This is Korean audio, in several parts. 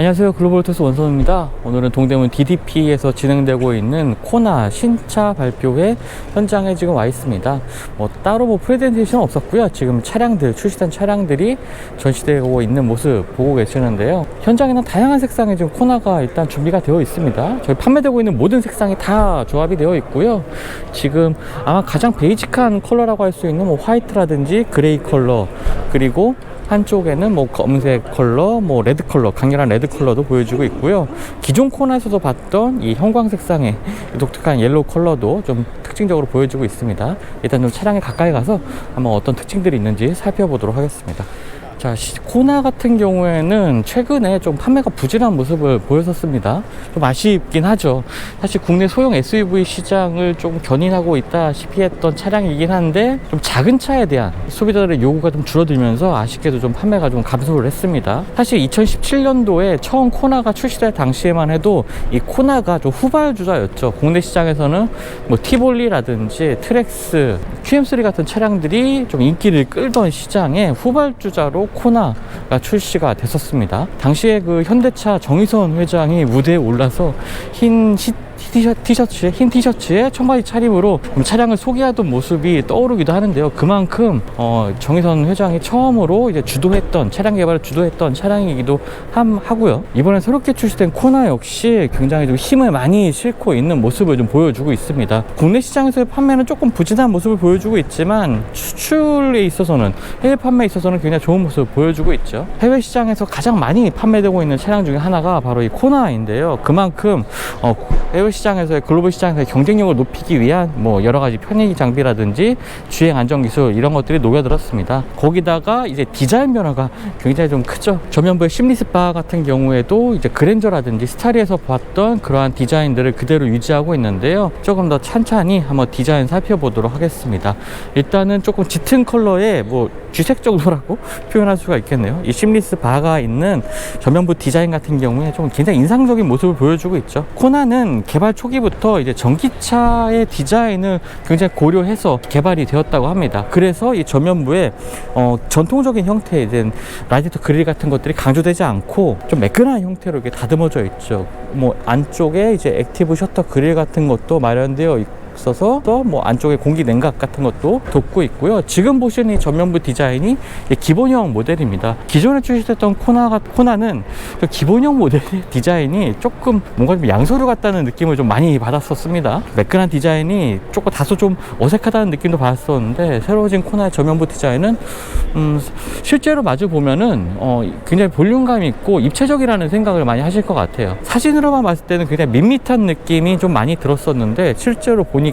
안녕하세요, 글로벌토스 원선우입니다. 오늘은 동대문 DDP에서 진행되고 있는 코나 신차 발표회 현장에 지금 와 있습니다. 따로 프레젠테이션은 없었고요. 지금 출시된 차량들이 전시되고 있는 모습 보고 계시는데요. 현장에는 다양한 색상의 지금 코나가 일단 준비가 되어 있습니다. 저희 판매되고 있는 모든 색상이 다 조합이 되어 있고요. 지금 아마 가장 베이직한 컬러라고 할 수 있는 화이트라든지 그레이 컬러, 그리고 한쪽에는 검은색 컬러, 레드 컬러, 강렬한 레드 컬러도 보여주고 있고요. 기존 코나에서도 봤던 이 형광 색상의 독특한 옐로우 컬러도 좀 특징적으로 보여주고 있습니다. 일단 좀 차량에 가까이 가서 한번 어떤 특징들이 있는지 살펴보도록 하겠습니다. 자, 코나 같은 경우에는 최근에 좀 판매가 부진한 모습을 보였었습니다. 좀 아쉽긴 하죠. 사실 국내 소형 SUV 시장을 좀 견인하고 있다시피 했던 차량이긴 한데, 좀 작은 차에 대한 소비자들의 요구가 좀 줄어들면서 아쉽게도 좀 판매가 좀 감소를 했습니다. 사실 2017년도에 처음 코나가 출시될 당시에만 해도 이 코나가 좀 후발주자였죠. 국내 시장에서는 티볼리라든지 트랙스, QM3 같은 차량들이 좀 인기를 끌던 시장에 후발주자로 코나가 출시가 됐었습니다. 당시에 그 현대차 정의선 회장이 무대에 올라서 흰 티셔츠에 청바지 차림으로 차량을 소개하던 모습이 떠오르기도 하는데요. 그만큼 정의선 회장이 처음으로 이제 차량 개발을 주도했던 차량이기도 하고요. 이번에 새롭게 출시된 코나 역시 굉장히 좀 힘을 많이 싣고 있는 모습을 좀 보여주고 있습니다. 국내 시장에서의 판매는 조금 부진한 모습을 보여주고 있지만, 수출에 있어서는, 해외 판매에 있어서는 굉장히 좋은 모습을 보여주고 있죠. 해외 시장에서 가장 많이 판매되고 있는 차량 중에 하나가 바로 이 코나인데요. 그만큼 해외 시장에서의, 글로벌 시장에서의 경쟁력을 높이기 위한 여러 가지 편의 장비라든지 주행 안전 기술, 이런 것들이 녹여들었습니다. 거기다가 이제 디자인 변화가 굉장히 좀 크죠. 전면부의 심리스바 같은 경우에도 이제 그랜저라든지 스타리에서 봤던 그러한 디자인들을 그대로 유지하고 있는데요. 조금 더 찬찬히 한번 디자인 살펴보도록 하겠습니다. 일단은 조금 짙은 컬러의 쥐색 정도라고 표현할 수가 있겠네요. 이 심리스 바가 있는 전면부 디자인 같은 경우에 좀 굉장히 인상적인 모습을 보여주고 있죠. 코나는 개발 초기부터 이제 전기차의 디자인을 굉장히 고려해서 개발이 되었다고 합니다. 그래서 이 전면부에 전통적인 형태의 이제 라디에이터 그릴 같은 것들이 강조되지 않고 좀 매끈한 형태로 이렇게 다듬어져 있죠. 안쪽에 이제 액티브 셔터 그릴 같은 것도 마련되어 있어서 또 안쪽에 공기 냉각 같은 것도 돋고 있고요. 지금 보시는 이 전면부 디자인이 기본형 모델입니다. 기존에 출시됐던 코나는 그 기본형 모델의 디자인이 조금 뭔가 좀 양소류 같다는 느낌을 좀 많이 받았었습니다. 매끈한 디자인이 조금 다소 좀 어색하다는 느낌도 받았었는데, 새로워진 코나의 전면부 디자인은 실제로 마주 보면은 굉장히 볼륨감 있고 입체적이라는 생각을 많이 하실 것 같아요. 사진으로만 봤을 때는 굉장히 밋밋한 느낌이 좀 많이 들었었는데, 실제로 보니까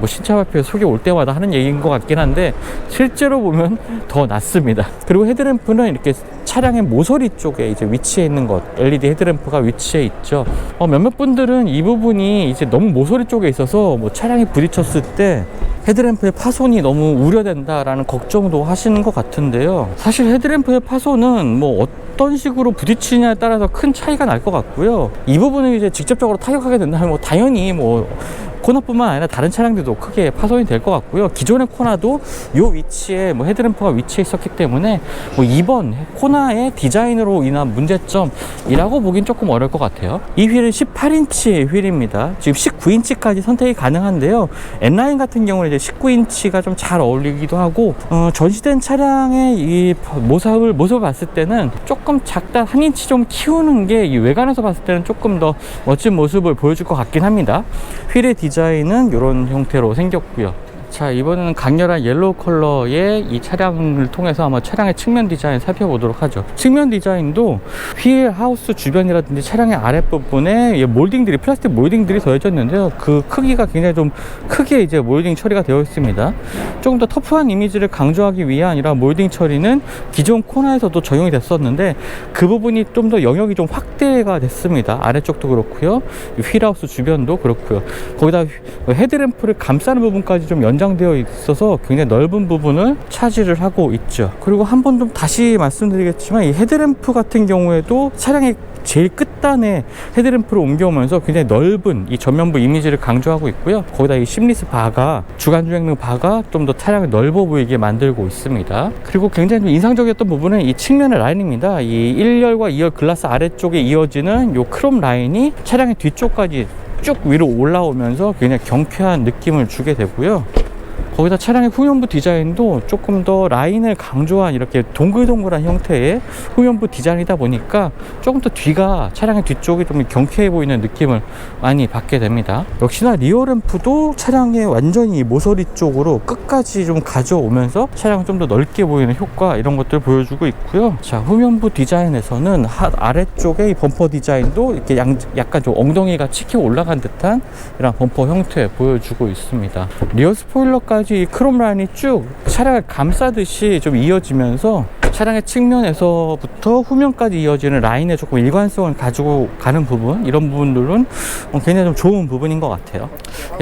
신차 발표에 소개 올 때마다 하는 얘기인 것 같긴 한데, 실제로 보면 더 낫습니다. 그리고 헤드램프는 이렇게 차량의 모서리 쪽에 이제 위치해 있는 것, LED 헤드램프가 위치해 있죠. 몇몇 분들은 이 부분이 이제 너무 모서리 쪽에 있어서 차량이 부딪혔을 때 헤드램프의 파손이 너무 우려된다라는 걱정도 하시는 것 같은데요. 사실 헤드램프의 파손은 어떤 식으로 부딪히냐에 따라서 큰 차이가 날 것 같고요. 이 부분을 이제 직접적으로 타격하게 된다면 당연히 코나뿐만 아니라 다른 차량들도 크게 파손이 될 것 같고요. 기존의 코나도 이 위치에 헤드램프가 위치해 있었기 때문에 이번 코나의 디자인으로 인한 문제점이라고 보긴 조금 어려울 것 같아요. 이 휠은 18인치 휠입니다. 지금 19인치까지 선택이 가능한데요. N9 같은 경우는 이제 19인치가 좀 잘 어울리기도 하고, 전시된 차량의 이 모습을 봤을 때는 조금 작다, 한 인치 좀 키우는 게 이 외관에서 봤을 때는 조금 더 멋진 모습을 보여줄 것 같긴 합니다. 휠의 디자인은 이런 형태로 생겼고요. 자, 이번에는 강렬한 옐로우 컬러의 이 차량을 통해서 한번 차량의 측면 디자인 살펴보도록 하죠. 측면 디자인도 휠 하우스 주변이라든지 차량의 아랫부분에 플라스틱 몰딩들이 더해졌는데요. 그 크기가 굉장히 좀 크게 이제 몰딩 처리가 되어 있습니다. 조금 더 터프한 이미지를 강조하기 위한 이런 몰딩 처리는 기존 코나에서도 적용이 됐었는데, 그 부분이 좀 더 영역이 좀 확대가 됐습니다. 아래쪽도 그렇고요. 휠 하우스 주변도 그렇고요. 거기다 헤드램프를 감싸는 부분까지 좀 연장되어 있어서 굉장히 넓은 부분을 차지를 하고 있죠. 그리고 한 번 좀 다시 말씀드리겠지만 이 헤드램프 같은 경우에도 차량의 제일 끝단에 헤드램프를 옮겨오면서 굉장히 넓은 이 전면부 이미지를 강조하고 있고요. 거기다 이 심리스 바가, 주간주행등 바가 좀 더 차량을 넓어 보이게 만들고 있습니다. 그리고 굉장히 좀 인상적이었던 부분은 이 측면의 라인입니다. 이 1열과 2열 글라스 아래쪽에 이어지는 이 크롬 라인이 차량의 뒤쪽까지 쭉 위로 올라오면서 굉장히 경쾌한 느낌을 주게 되고요. 거기다 차량의 후면부 디자인도 조금 더 라인을 강조한 이렇게 동글동글한 형태의 후면부 디자인이다 보니까 조금 더 뒤가, 차량의 뒤쪽이 좀 경쾌해 보이는 느낌을 많이 받게 됩니다. 역시나 리어램프도 차량의 완전히 모서리 쪽으로 끝까지 좀 가져오면서 차량을 좀 더 넓게 보이는 효과, 이런 것들을 보여주고 있고요. 자, 후면부 디자인에서는 아래쪽에 이 범퍼 디자인도 이렇게 약간 좀 엉덩이가 치켜 올라간 듯한 이런 범퍼 형태 보여주고 있습니다. 리어 스포일러까지 이 크롬 라인이 쭉 차량을 감싸듯이 좀 이어지면서 차량의 측면에서부터 후면까지 이어지는 라인에 조금 일관성을 가지고 가는 부분, 이런 부분들은 굉장히 좀 좋은 부분인 것 같아요.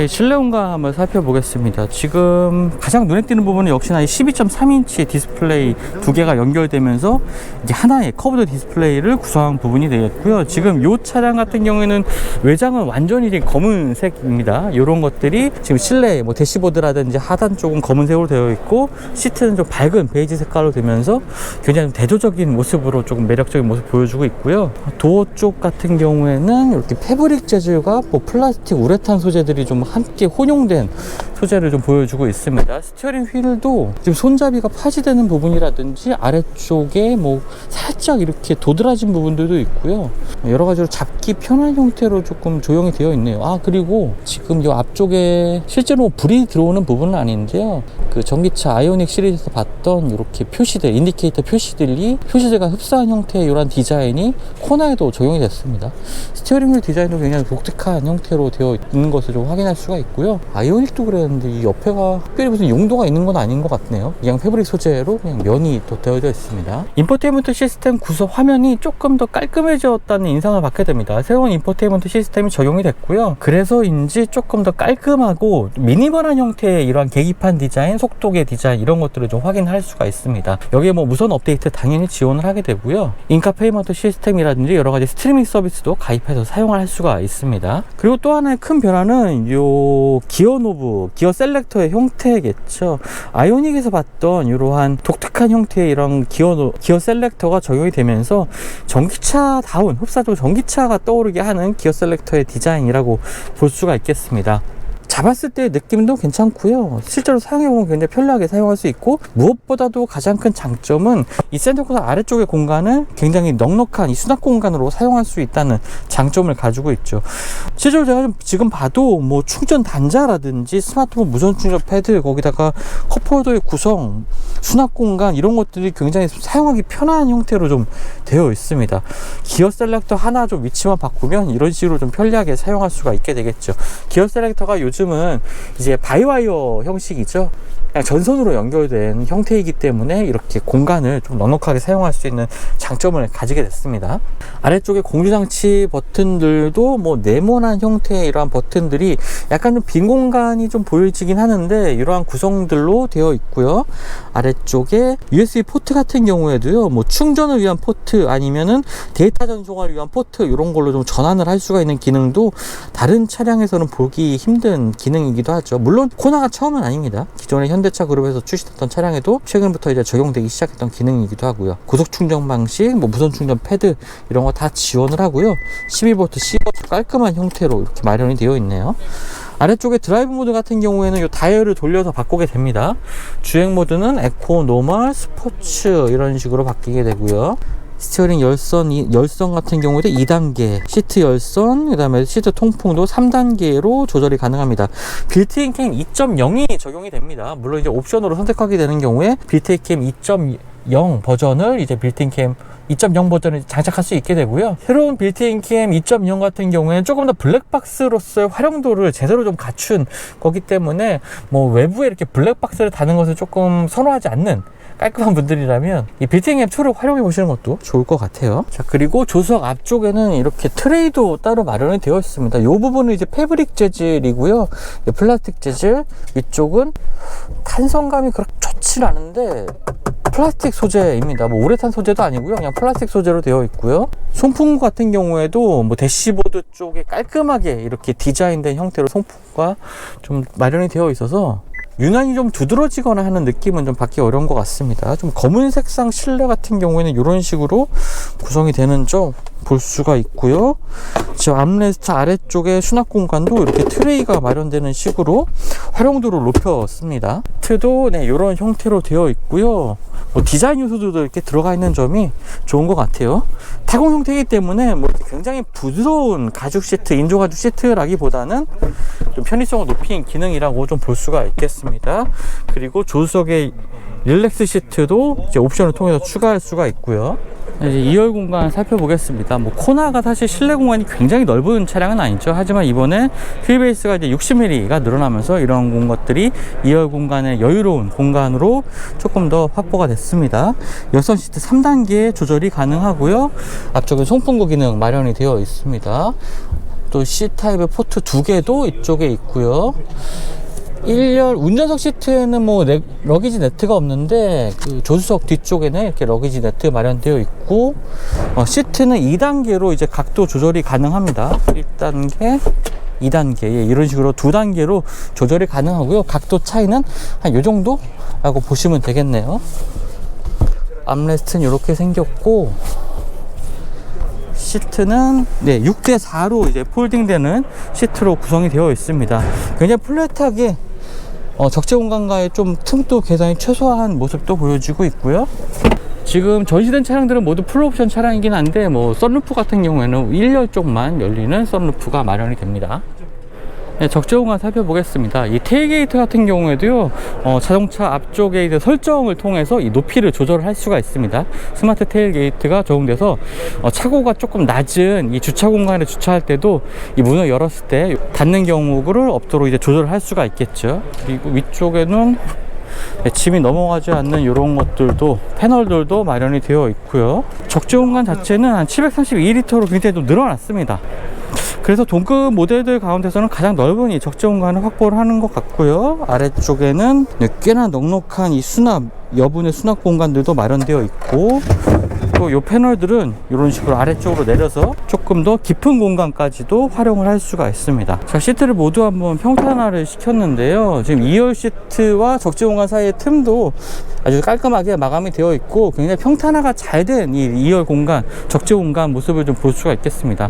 실내 공간 한번 살펴보겠습니다. 지금 가장 눈에 띄는 부분은 역시나 이 12.3인치 디스플레이 두 개가 연결되면서 이제 하나의 커브드 디스플레이를 구성한 부분이 되겠고요. 지금 이 차량 같은 경우에는 외장은 완전히 검은색입니다. 이런 것들이 지금 실내 뭐 대시보드라든지 하단 쪽은 검은색으로 되어 있고, 시트는 좀 밝은 베이지 색깔로 되면서 굉장히 좀 대조적인 모습으로 조금 매력적인 모습 보여주고 있고요. 도어 쪽 같은 경우에는 이렇게 패브릭 재질과 뭐 플라스틱, 우레탄 소재들이 좀 함께 혼용된 소재를 좀 보여주고 있습니다. 스티어링 휠도 지금 손잡이가 파지되는 부분이라든지 아래쪽에 뭐 살짝 이렇게 도드라진 부분들도 있고요. 여러 가지로 잡기 편한 형태로 조금 조형이 되어 있네요. 아, 그리고 지금 이 앞쪽에 실제로 불이 들어오는 부분은 아닌데요. 그 전기차 아이오닉 시리즈에서 봤던 이렇게 표시들, 인디케이터 표시들이 표시들과 흡사한 형태의 이런 디자인이 코너에도 적용이 됐습니다. 스티어링 휠 디자인도 굉장히 독특한 형태로 되어 있는 것을 좀 확인할 수가 있고요. 아이오닉도 그랬는데 이 옆에가 특별히 무슨 용도가 있는 건 아닌 것 같네요. 그냥 패브릭 소재로 그냥 면이 또 되어져 있습니다. 인포테인먼트 시스템 구성 화면이 조금 더 깔끔해졌다는 인상을 받게 됩니다. 새로운 인포테인먼트 시스템이 적용이 됐고요. 그래서인지 조금 더 깔끔하고 미니멀한 형태의 이러한 계기판 디자인, 속도계 디자인, 이런 것들을 좀 확인할 수가 있습니다. 여기에 뭐 무선 업데이트 당연히 지원을 하게 되고요. 인카페이먼트 시스템이라든지 여러 가지 스트리밍 서비스도 가입해서 사용할 수가 있습니다. 그리고 또 하나의 큰 변화는 요 기어 노브, 기어 셀렉터의 형태겠죠. 아이오닉에서 봤던 이러한 독특한 형태의 이런 기어 셀렉터가 적용이 되면서 전기차다운, 흡사적 전기차가 떠오르게 하는 기어 셀렉터의 디자인이라고 볼 수가 있겠습니다. 잡았을 때의 느낌도 괜찮고요. 실제로 사용해보면 굉장히 편리하게 사용할 수 있고, 무엇보다도 가장 큰 장점은 이 센터 콘솔 아래쪽의 공간을 굉장히 넉넉한 이 수납 공간으로 사용할 수 있다는 장점을 가지고 있죠. 실제로 제가 지금 봐도 뭐 충전 단자라든지 스마트폰 무선 충전 패드, 거기다가 컵홀더의 구성, 수납 공간, 이런 것들이 굉장히 사용하기 편한 형태로 좀 되어 있습니다. 기어 셀렉터 하나 좀 위치만 바꾸면 이런 식으로 좀 편리하게 사용할 수가 있게 되겠죠. 기어 셀렉터가 요즘은 이제 바이와이어 형식이죠. 그냥 전선으로 연결된 형태이기 때문에 이렇게 공간을 좀 넉넉하게 사용할 수 있는 장점을 가지게 됐습니다. 아래쪽에 공유장치 버튼들도 뭐 네모난 형태의 이러한 버튼들이 약간 좀 빈 공간이 좀 보여지긴 하는데 이러한 구성들로 되어 있고요. 아래쪽에 USB 포트 같은 경우에도요, 뭐 충전을 위한 포트 아니면은 데이터 전송을 위한 포트, 이런 걸로 좀 전환을 할 수가 있는 기능도 다른 차량에서는 보기 힘든 기능이기도 하죠. 물론 코나가 처음은 아닙니다. 기존의 현대차 그룹에서 출시됐던 차량에도 최근부터 이제 적용되기 시작했던 기능이기도 하고요. 고속 충전 방식, 뭐 무선 충전 패드, 이런 거 다 지원을 하고요. 12V, C버튼 깔끔한 형태로 이렇게 마련이 되어 있네요. 아래쪽에 드라이브 모드 같은 경우에는 이 다이얼을 돌려서 바꾸게 됩니다. 주행 모드는 에코, 노멀, 스포츠, 이런 식으로 바뀌게 되고요. 스티어링 열선 같은 경우에도 2단계, 시트 열선, 그 다음에 시트 통풍도 3단계로 조절이 가능합니다. 빌트인 캠 2.0이 적용이 됩니다. 물론 이제 옵션으로 선택하게 되는 경우에 빌트인 캠 2.0 버전을 이제 빌트인 캠 2.0 버전을 장착할 수 있게 되고요. 새로운 빌트인 캠 2.0 같은 경우에는 조금 더 블랙박스로서의 활용도를 제대로 좀 갖춘 거기 때문에 뭐 외부에 이렇게 블랙박스를 다는 것을 조금 선호하지 않는 깔끔한 분들이라면 이 빌트인 툴을 활용해 보시는 것도 좋을 것 같아요. 자, 그리고 조수석 앞쪽에는 이렇게 트레이도 따로 마련이 되어 있습니다. 이 부분은 이제 패브릭 재질이고요. 플라스틱 재질, 위쪽은 탄성감이 그렇게 좋진 않은데 플라스틱 소재입니다. 뭐 우레탄 소재도 아니고요. 그냥 플라스틱 소재로 되어 있고요. 송풍구 같은 경우에도 뭐 대시보드 쪽에 깔끔하게 이렇게 디자인된 형태로 송풍구가 좀 마련이 되어 있어서 유난히 좀 두드러지거나 하는 느낌은 좀 받기 어려운 것 같습니다. 좀 검은 색상 실내 같은 경우에는 이런 식으로 구성이 되는 점 볼 수가 있고요. 저 암레스트 아래쪽에 수납 공간도 이렇게 트레이가 마련되는 식으로 활용도를 높였습니다. 트도 네, 이런 형태로 되어 있고요. 뭐 디자인 요소들도 이렇게 들어가 있는 점이 좋은 것 같아요. 타공 형태이기 때문에 뭐 굉장히 부드러운 가죽 시트, 인조 가죽 시트라기보다는 좀 편의성을 높인 기능이라고 좀 볼 수가 있겠습니다. 그리고 조수석의 릴렉스 시트도 이제 옵션을 통해서 추가할 수가 있고요. 이제 2열 공간 살펴보겠습니다. 뭐 코나가 사실 실내 공간이 굉장히 넓은 차량은 아니죠. 하지만 이번에 휠베이스가 이제 60mm가 늘어나면서 이런 것들이 2열 공간의 여유로운 공간으로 조금 더 확보가 됐습니다. 여선 시트 3단계 조절이 가능하고요. 앞쪽에 송풍구 기능 마련이 되어 있습니다. 또 C타입의 포트 2개도 이쪽에 있고요. 1열 운전석 시트에는 뭐 러기지 네트가 없는데 그 조수석 뒤쪽에는 이렇게 러기지 네트 마련되어 있고 시트는 2단계로 이제 각도 조절이 가능합니다. 1단계 2단계 이런 식으로 2단계로 조절이 가능하고요. 각도 차이는 한 요 정도 라고 보시면 되겠네요. 암레스트는 이렇게 생겼고 시트는 네, 6대4로 이제 폴딩되는 시트로 구성이 되어 있습니다. 굉장히 플랫하게 적재 공간과의 좀 틈도 계산이 최소화한 모습도 보여지고 있고요. 지금 전시된 차량들은 모두 풀옵션 차량이긴 한데 뭐 썬루프 같은 경우에는 1열 쪽만 열리는 썬루프가 마련이 됩니다. 네, 적재 공간 살펴보겠습니다. 이 테일게이트 같은 경우에도요, 자동차 앞쪽에 이제 설정을 통해서 이 높이를 조절할 수가 있습니다. 스마트 테일게이트가 적용돼서 차고가 조금 낮은 이 주차 공간에 주차할 때도 이 문을 열었을 때 닫는 경우를 없도록 이제 조절할 수가 있겠죠. 그리고 위쪽에는 짐이 넘어가지 않는 이런 것들도 패널들도 마련이 되어 있고요. 적재 공간 자체는 한 732리터로 굉장히 좀 늘어났습니다. 그래서 동급 모델들 가운데서는 가장 넓은 이 적재 공간을 확보를 하는 것 같고요. 아래쪽에는 꽤나 넉넉한 이 수납, 여분의 수납 공간들도 마련되어 있고, 또 이 패널들은 이런 식으로 아래쪽으로 내려서 조금 더 깊은 공간까지도 활용을 할 수가 있습니다. 자, 시트를 모두 한번 평탄화를 시켰는데요. 지금 2열 시트와 적재 공간 사이의 틈도 아주 깔끔하게 마감이 되어 있고 굉장히 평탄화가 잘 된 이 2열 공간, 적재 공간 모습을 좀 볼 수가 있겠습니다.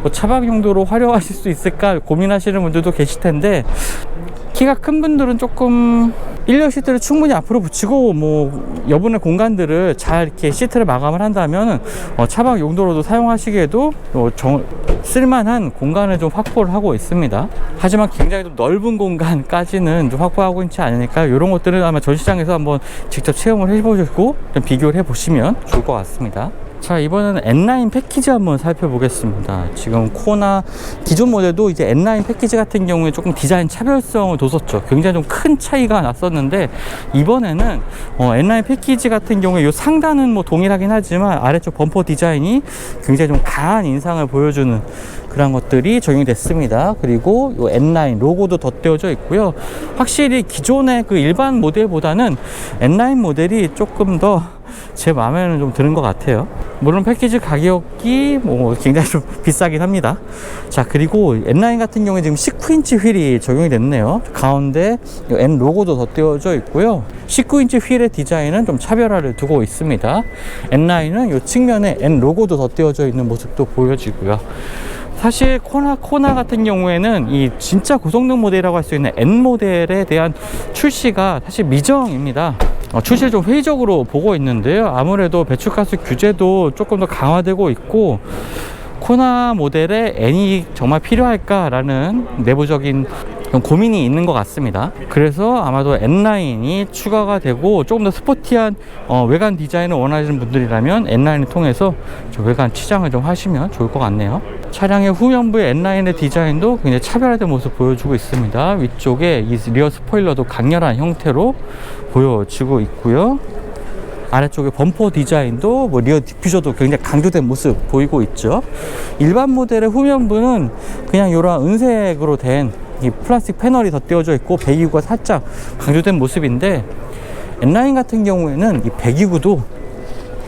뭐 차박 용도로 활용하실 수 있을까 고민하시는 분들도 계실 텐데, 키가 큰 분들은 조금 1열 시트를 충분히 앞으로 붙이고 뭐 여분의 공간들을 잘 이렇게 시트를 마감을 한다면 차박 용도로도 사용하시기에도 쓸만한 공간을 좀 확보를 하고 있습니다. 하지만 굉장히 좀 넓은 공간까지는 좀 확보하고 있지 않으니까 이런 것들은 아마 전시장에서 한번 직접 체험을 해보시고 좀 비교를 해보시면 좋을 것 같습니다. 자, 이번에는 N9 패키지 한번 살펴보겠습니다. 지금 코나 기존 모델도 이제 N9 패키지 같은 경우에 조금 디자인 차별성을 뒀었죠. 굉장히 좀 큰 차이가 났었는데, 이번에는 N9 패키지 같은 경우에 이 상단은 뭐 동일하긴 하지만 아래쪽 범퍼 디자인이 굉장히 좀 강한 인상을 보여주는 그런 것들이 적용이 됐습니다. 그리고 이 N9 로고도 덧대어져 있고요. 확실히 기존의 그 일반 모델보다는 N9 모델이 조금 더 제 마음에는 좀 드는 것 같아요. 물론 패키지 가격이 뭐 굉장히 좀 비싸긴 합니다. 자, 그리고 N9 같은 경우에 지금 19인치 휠이 적용이 됐네요. 가운데 N 로고도 덧대어져 있고요. 19인치 휠의 디자인은 좀 차별화를 두고 있습니다. N9은 이 측면에 N 로고도 덧대어져 있는 모습도 보여지고요. 사실 코나 같은 경우에는 이 진짜 고성능 모델이라고 할 수 있는 N 모델에 대한 출시가 사실 미정입니다. 출시를 좀 회의적으로 보고 있는데요. 아무래도 배출가스 규제도 조금 더 강화되고 있고, 코나 모델에 N이 정말 필요할까라는 내부적인 고민이 있는 것 같습니다. 그래서 아마도 N9이 추가가 되고 조금 더 스포티한 외관 디자인을 원하시는 분들이라면 N9을 통해서 외관 치장을 좀 하시면 좋을 것 같네요. 차량의 후면부의 N9의 디자인도 굉장히 차별화된 모습 보여주고 있습니다. 위쪽에 이 리어 스포일러도 강렬한 형태로 보여지고 있고요. 아래쪽에 범퍼 디자인도 뭐 리어 디퓨저도 굉장히 강조된 모습 보이고 있죠. 일반 모델의 후면부는 그냥 이런 은색으로 된 이 플라스틱 패널이 덧대어져 있고 배기구가 살짝 강조된 모습인데, N라인 같은 경우에는 이 배기구도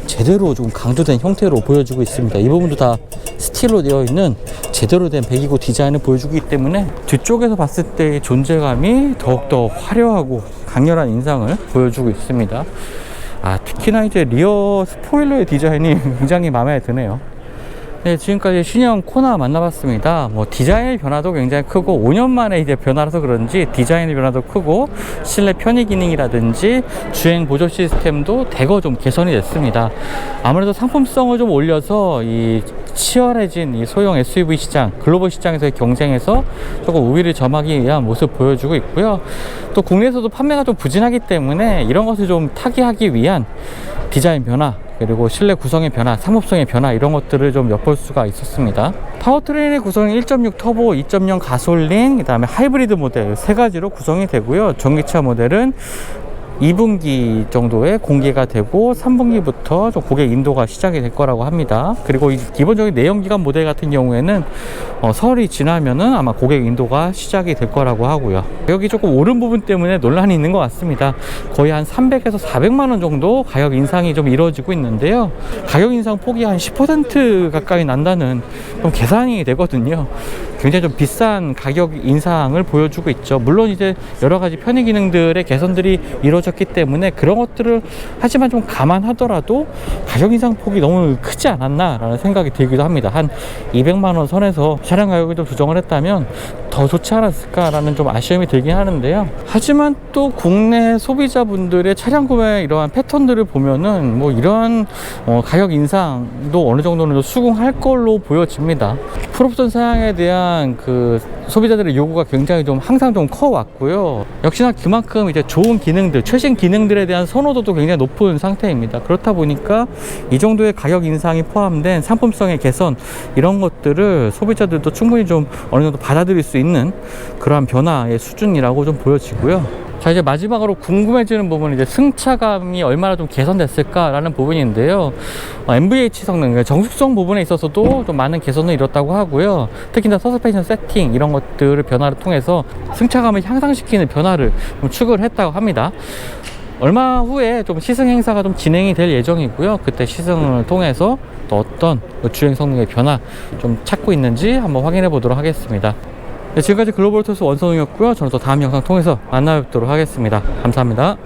제대로 좀 강조된 형태로 보여주고 있습니다. 이 부분도 다 스틸로 되어 있는 제대로 된 배기구 디자인을 보여주기 때문에 뒤쪽에서 봤을 때의 존재감이 더욱더 화려하고 강렬한 인상을 보여주고 있습니다. 특히나 이제 리어 스포일러의 디자인이 굉장히 마음에 드네요. 네, 지금까지 신형 코나 만나봤습니다. 뭐 디자인의 변화도 굉장히 크고 5년 만에 이제 변화라서 그런지 디자인의 변화도 크고 실내 편의 기능이라든지 주행 보조 시스템도 대거 좀 개선이 됐습니다. 아무래도 상품성을 좀 올려서 이 치열해진 이 소형 SUV 시장, 글로벌 시장에서의 경쟁에서 조금 우위를 점하기 위한 모습 보여주고 있고요. 또 국내에서도 판매가 좀 부진하기 때문에 이런 것을 좀 타개하기 위한 디자인 변화, 그리고 실내 구성의 변화, 상업성의 변화, 이런 것들을 좀 엿볼 수가 있었습니다. 파워트레인의 구성이 1.6 터보, 2.0 가솔린, 그 다음에 하이브리드 모델 세 가지로 구성이 되고요. 전기차 모델은 2분기 정도에 공개가 되고 3분기부터 좀 고객 인도가 시작이 될 거라고 합니다. 그리고 이 기본적인 내연기관 모델 같은 경우에는 설이 지나면은 아마 고객 인도가 시작이 될 거라고 하고요. 가격이 조금 오른 부분 때문에 논란이 있는 것 같습니다. 거의 한 300에서 400만 원 정도 가격 인상이 좀 이루어지고 있는데요. 가격 인상 폭이 한 10% 가까이 난다는 좀 계산이 되거든요. 굉장히 좀 비싼 가격 인상을 보여주고 있죠. 물론 이제 여러 가지 편의 기능들의 개선들이 이루어졌기 때문에 그런 것들을 하지만 좀 감안하더라도 가격 인상 폭이 너무 크지 않았나 라는 생각이 들기도 합니다. 한 200만 원 선에서 차량 가격을 좀 조정을 했다면 더 좋지 않았을까라는 좀 아쉬움이 들긴 하는데요. 하지만 또 국내 소비자분들의 차량 구매 이러한 패턴들을 보면은 뭐 이런 가격 인상도 어느 정도는 수긍할 걸로 보여집니다. 풀옵션 사양에 대한 그 소비자들의 요구가 굉장히 좀 항상 좀 커왔고요. 역시나 그만큼 이제 좋은 기능들, 최신 기능들에 대한 선호도도 굉장히 높은 상태입니다. 그렇다 보니까 이 정도의 가격 인상이 포함된 상품성의 개선, 이런 것들을 소비자들도 충분히 좀 어느 정도 받아들일 수 있는 그러한 변화의 수준이라고 좀 보여지고요. 자, 이제 마지막으로 궁금해지는 부분은 이제 승차감이 얼마나 좀 개선됐을까라는 부분인데요. MVH 성능, 정숙성 부분에 있어서도 좀 많은 개선을 이뤘다고 하고요. 특히나 서스펜션 세팅 이런 것들을 변화를 통해서 승차감을 향상시키는 변화를 좀 추구를 했다고 합니다. 얼마 후에 좀 시승 행사가 좀 진행이 될 예정이고요. 그때 시승을 통해서 또 어떤 주행 성능의 변화 좀 찾고 있는지 한번 확인해 보도록 하겠습니다. 네, 지금까지 글로벌 토스 원선웅이었고요. 저는 또 다음 영상 통해서 만나뵙도록 하겠습니다. 감사합니다.